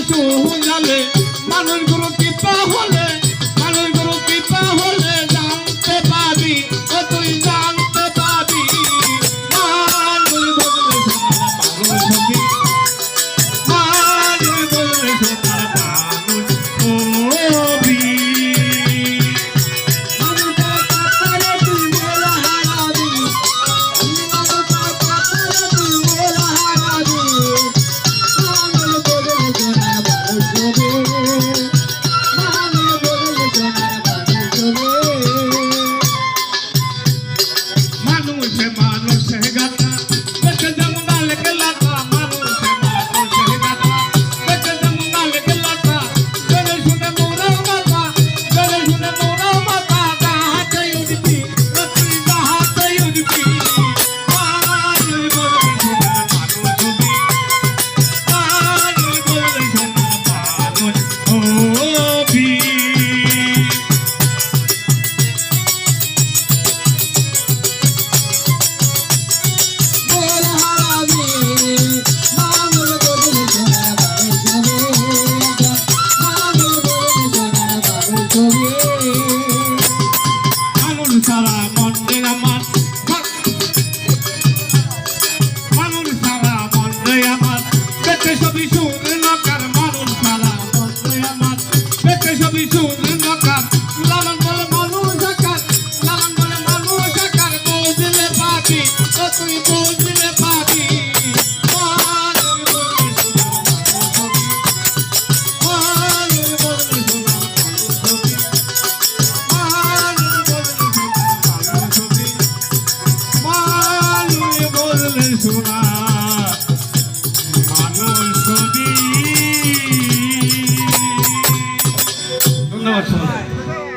শুনালে মানুষ গুরু কৃপা হলে মানুষ গুরু কৃপা হলে জানতে পাবি ও তুই জানতে পাবি মানুষ বদলে সোনার পাগল ছবি মানুষ বদলে সোনার পাগল ছবি সারা মনে আমার মানুষ সারা মনে আমার দেখে সবই সুন্দর মানুষ সারা মনে আমার দেখে সবই সুন্দর লালন বলে মানুষ আকার লালন বলে মানুষ আকার বুঝলে পাবি ও তুই বুঝলে পাবি সোনা